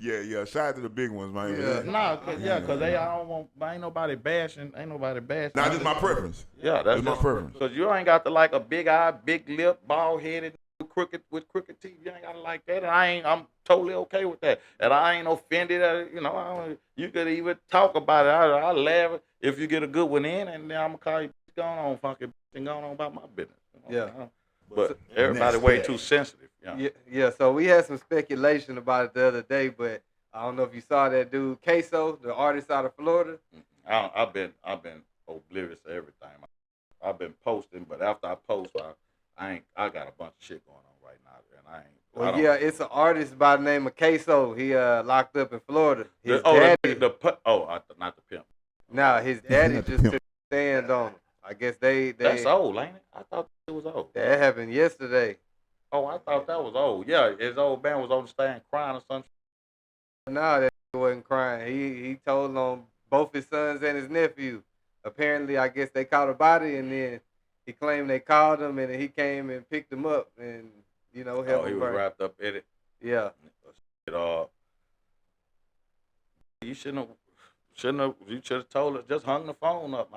Yeah. Shout out to the big ones, man. Cause they I don't want. Ain't nobody bashing. Nah, just my preference. Yeah, that's my preference. Cause you ain't got to like a big eye, big lip, bald headed, crooked teeth. You ain't got to like that. And I'm totally okay with that. And I ain't offended. You could even talk about it. I laugh if you get a good one in, and then I'm gonna call you. Going on, funky, and going on about my business. But everybody way too sensitive. Yeah. So we had some speculation about it the other day, but I don't know if you saw that dude Queso, the artist out of Florida. I've been oblivious to everything. I've been posting, but after I post, I got a bunch of shit going on right now, and I ain't. It's an artist by the name of Queso. He locked up in Florida. His daddy, not the pimp. Nah, his daddy just took a stand on him. I guess they. That's old, ain't it? I thought it was old. That happened yesterday. Oh, I thought that was old. Yeah, his old man was on the stand crying or something. No, that wasn't crying. He told on both his sons and his nephew. Apparently, I guess they caught a body, and then he claimed they called him, and then he came and picked him up, and helped him. He was wrapped up in it. Yeah. You shouldn't have. You should have told her. Just hung the phone up.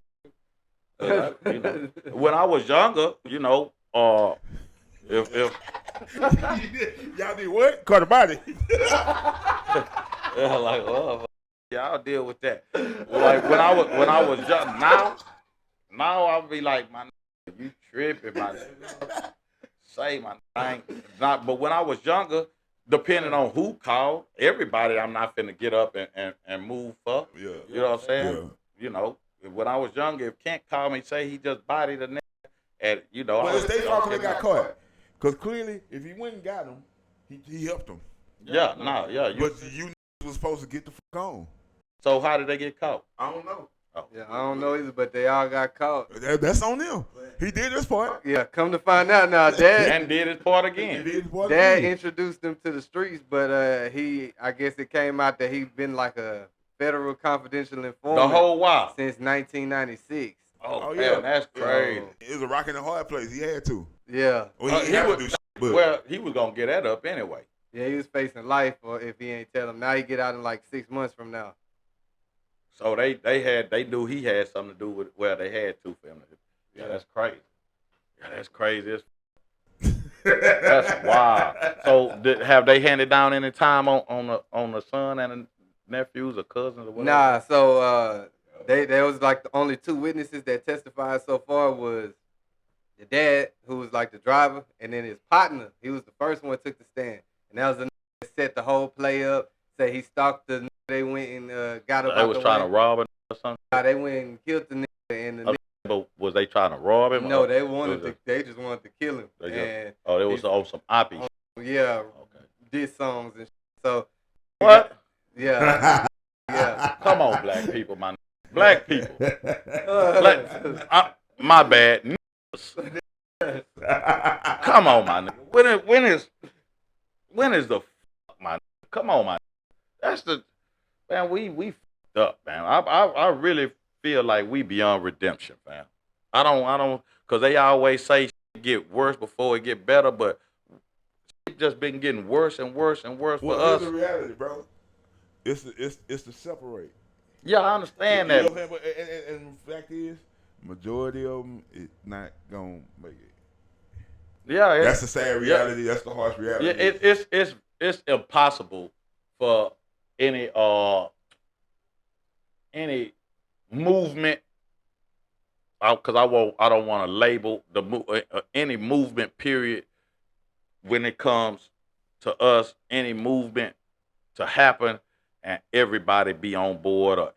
When I was younger, if y'all did what? Caught a body. Y'all deal with that. Like when I was young, now I'll be like, my you tripping, my say my thing. Not, but when I was younger, depending on who called, everybody I'm not finna get up and move for. Yeah. You know what I'm saying? Yeah. When I was younger, if Kent called me, say he just bodied a nigga, and But it's their fault they got caught. Because clearly, if he went and got him, he helped him. Yeah. But you was supposed to get the fuck on. So how did they get caught? I don't know. Oh. Yeah, I don't know either, but they all got caught. That's on them. He did his part. Yeah, come to find out now, Dad. And did his part again. Dad introduced him to the streets, but I guess it came out that he'd been like a federal confidential informant the whole while since 1996. Oh yeah, that's crazy. It was a rock and a hard place. He had to. Yeah. Well, he had to do shit, but. Well, he was gonna get that up anyway. Yeah, he was facing life, or if he ain't tell him. Now he get out in like 6 months from now. So they knew he had something to do with. Well, they had to for him. Yeah, that's crazy. Yeah, that's crazy. That's wild. So have they handed down any time on the son and the nephews or cousins or whatever? Nah. So they was like the only two witnesses that testified so far was the dad, who was like the driver, and then his partner. He was the first one took the stand, and that was the nigga that set the whole play up. Say he stalked the nigga. They went and got him. They was trying to rob him or something. Nah, they went and killed the nigga, and the nigga. But was they trying to rob him? No, they just wanted to kill him. It was on some oppie. Yeah. Okay. Diss songs and shit. So. What? Yeah. Yeah. Come on, black people, man. Black people. My bad. Come on, my nigga. When is the fuck, my nigga? Come on, my nigga. That's the man. We fucked up, man. I really feel like we beyond redemption, fam. I don't, cause they always say shit get worse before it get better, but it just been getting worse and worse and worse for us. Here's the reality, bro. It's to separate. Yeah, I understand that. You know what I'm saying? And the fact is, majority of them is not gonna make it. Yeah, that's the sad reality. Yeah. That's the harsh reality. Yeah, it's impossible for any movement. Because I don't want to label any movement period when it comes to us. Any movement to happen and everybody be on board or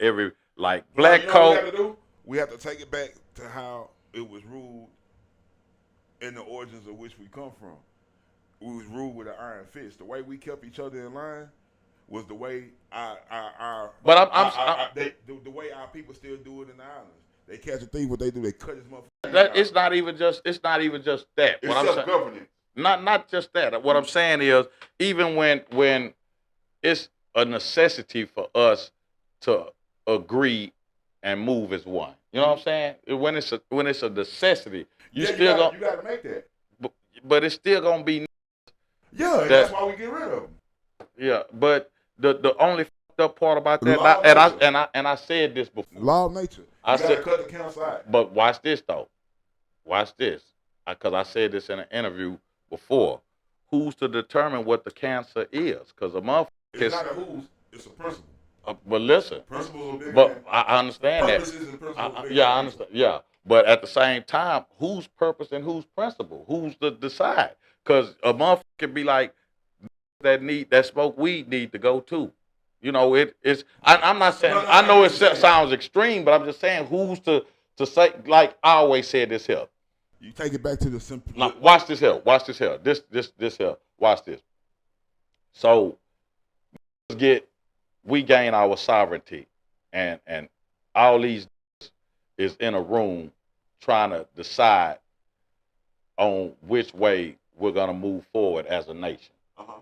black coat. We have to take it back to how it was ruled in the origins of which we come from. We was ruled with an iron fist. The way we kept each other in line was the way the way our people still do it in the islands. They catch a thief, what they do, they cut his motherfucker. It's not even just that. It's self-governance. Not just that. What I'm saying is, even when it's a necessity for us to agree and move as one. You know what I'm saying? When it's a necessity, you gotta make that. But it's still gonna be Yeah, and that's why we get rid of them. Yeah, but the only fucked up part about that, Law of nature. and I said this before. Law of nature. I You gotta said, cut the council out. but watch this though. Watch this, because I said this in an interview before. Who's to determine what the cancer is? Because a motherfucker. It's not a who's. It's a principle. But listen. Principles are bigger. But I understand that. Purposes and principles. Yeah, I understand. Yeah, but at the same time, whose purpose and whose principle? Who's to decide? Because a motherfucker can be like that smoke weed need to go too. You know, it's. I'm not saying. No, I know it sounds extreme, but I'm just saying who's to say. Like I always said this here. You take it back to the simple. Now, watch this here. Watch this here. This here. Watch this. So, we gain our sovereignty, and all these is in a room trying to decide on which way we're gonna move forward as a nation. Uh-huh.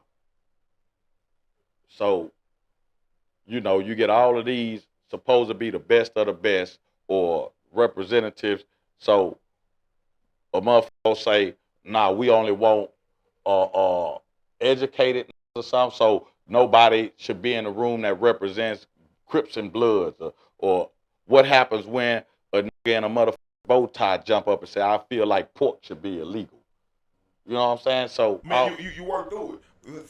So, you know, you get all of these supposed to be the best of the best or representatives. So a motherfucker say, nah, we only want educated or something, so nobody should be in the room that represents Crips and Bloods, or what happens when a nigga in a motherfucking bow tie jump up and say, I feel like pork should be illegal. You know what I'm saying? So man, you work through it.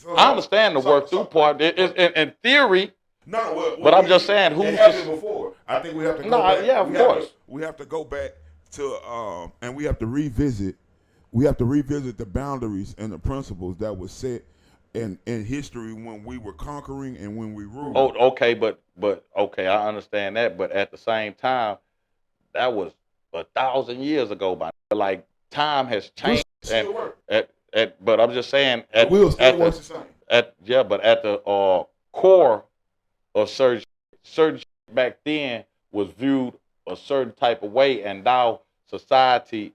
So, I understand the work through part. In theory. No, well, but I'm just saying who's before. I think we have to go back. Yeah, of course. We have to go back to and we have to revisit. We have to revisit the boundaries and the principles that were set in history when we were conquering and when we ruled. Oh, okay, but okay, I understand that. But at the same time, that was 1,000 years ago. Like time has changed. But I'm just saying, but at the core of certain back then was viewed a certain type of way, and now society,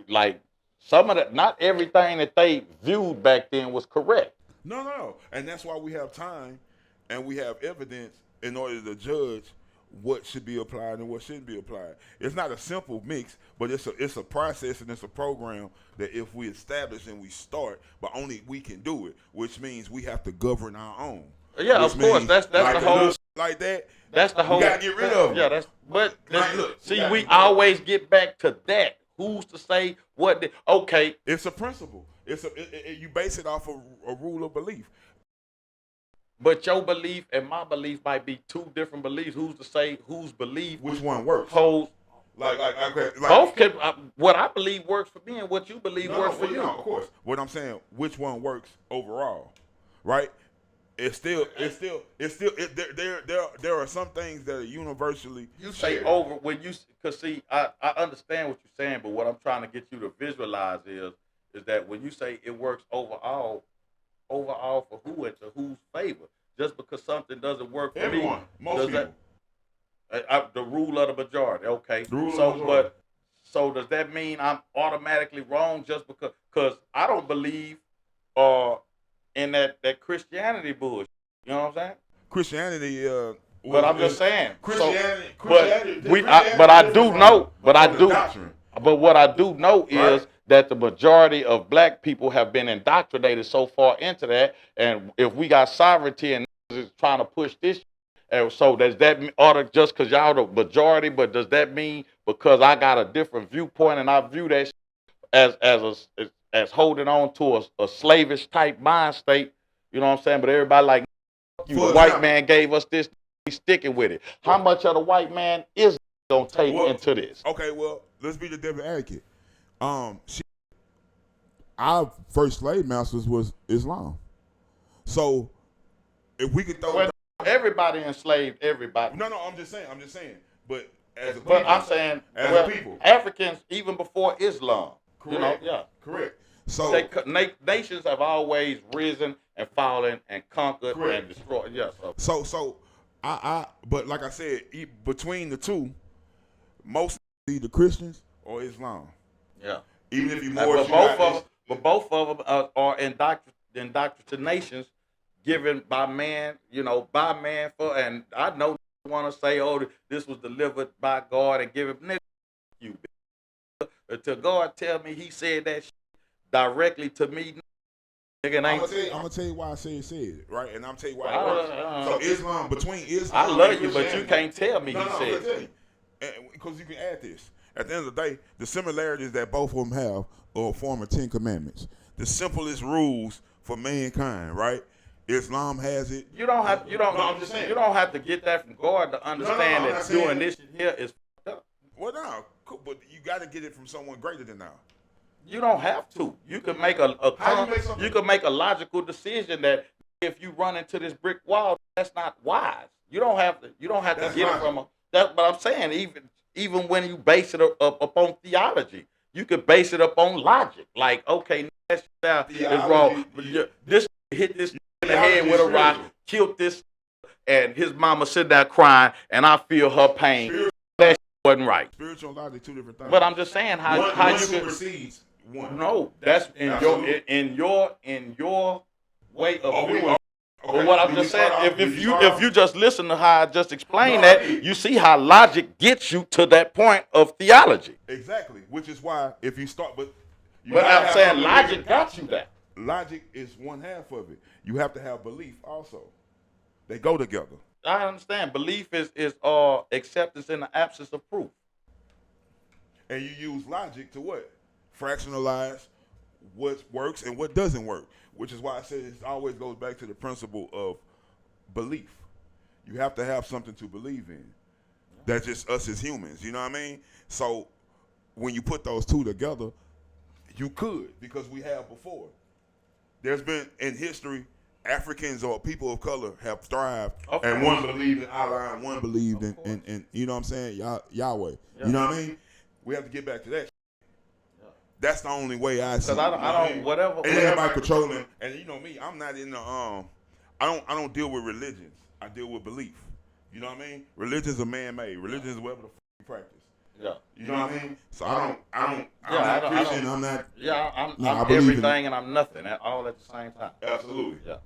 like some of that, not everything that they viewed back then was correct. No, and that's why we have time and we have evidence in order to judge what should be applied and what shouldn't be applied. It's not a simple mix, but it's a process and it's a program that if we establish and we start, but only we can do it, which means we have to govern our own. Yeah, of course. That's like the whole like that. That's the whole. We gotta get rid of them. Yeah, we always get back to that. Who's to say what? Okay, it's a principle. You base it off of a rule of belief. But your belief and my belief might be two different beliefs. Who's to say whose belief? Which one works? Both can. What I believe works for me and what you believe works for you. No, of course. What I'm saying, which one works overall, right? There are some things that are universally you say shared. Over when you, cause see, I understand what you're saying, but what I'm trying to get you to visualize is that when you say it works overall for who and to whose favor, just because something doesn't work for everyone, most people. The rule of the majority, okay. So does that mean I'm automatically wrong just because I don't believe in that Christianity bullshit? You know what I'm saying? Christianity, but I'm just saying. Christianity. But I do know. But what I do know is that the majority of black people have been indoctrinated so far into that, and if we got sovereignty and is trying to push this, and so does that mean, or just because y'all the majority, but does that mean because I got a different viewpoint and I view that as holding on to a slavish type mind state? You know what I'm saying? But everybody like, you, the white man gave us this, we sticking with it. How much of the white man is gonna take into this? Okay, well, let's be the devil advocate. Our first slave masters was Islam. So if we could throw everybody enslaved everybody. No, I'm just saying. But as a people, but I'm saying as a people, Africans even before Islam. Correct. You know, yeah. Correct. So nations have always risen and fallen and conquered and destroyed. Yeah. So but like I said, between the two, most either Christians or Islam. Yeah. Even if you but both of them are indoctrinations given by man, for, and I know you want to say, oh, this was delivered by God and given, you. Until God tell me he said that shit directly to me, Nigga, I'm ain't. gonna tell you why I said it, right? And I'm tell you why I- it works. So Islam, between Islam, I love and you, but you Christianity- can't tell me No, he I'm said gonna tell you, because you can add this. At the end of the day, the similarities that both of them have are a form of 10 Commandments, the simplest rules for mankind, right? Islam has it. You don't have No, I'm just saying. you don't have to get that from God to understand I'm that not saying- doing this shit here is fucked up. Well, no, cool, but you got to get it from someone greater than now. You don't have to. You can make How you make something- you can make a logical decision that if you run into this brick wall, that's not wise. You don't have to That's get logic. it from a. That's what I'm saying. Even when you base it upon theology, you could base it upon logic. Like, okay, that shit out is Theology, wrong. But this hit this in the head with a rock, killed this, and his mama sitting there crying, and I feel her pain. Spiritual, That shit wasn't right. spiritual and logic, two different things. But I'm just saying how one you can. supersedes one. No, that's Absolutely. in your way of Okay, viewing. okay. But what I'm Did just you saying, start off- if you just listen to how I just explained No, I that, did. you see how logic gets you to that point of theology. Exactly, which is why if you start, you But gotta I'm have saying something logic bigger. got you there. Logic is one half of it. You have to have belief also. They go together. I understand. Belief is acceptance in the absence of proof. And you use logic to what? Fractionalize what works and what doesn't work. Which is why I said it always goes back to the principle of belief. You have to have something to believe in. That's just us as humans. You know what I mean? So when you put those two together, you could, because we have before. There's been in history, Africans or people of color have thrived, Of and course. one believed in Allah and one believed in you know what I'm saying, Yahweh. Yeah. You know what I mean? We have to get back to that. That's the only way I see. Because it, I don't whatever. And everybody controlling. And you know me, I'm not in the I don't deal with religions. I deal with belief. You know what I mean? Religions are man-made. Religions are whatever the you practice. Yeah. You know what I mean? So I'm Yeah, not Christian. I'm not. Yeah, No, I I'm believe in everything and I'm nothing all at the same time. Absolutely. Yeah.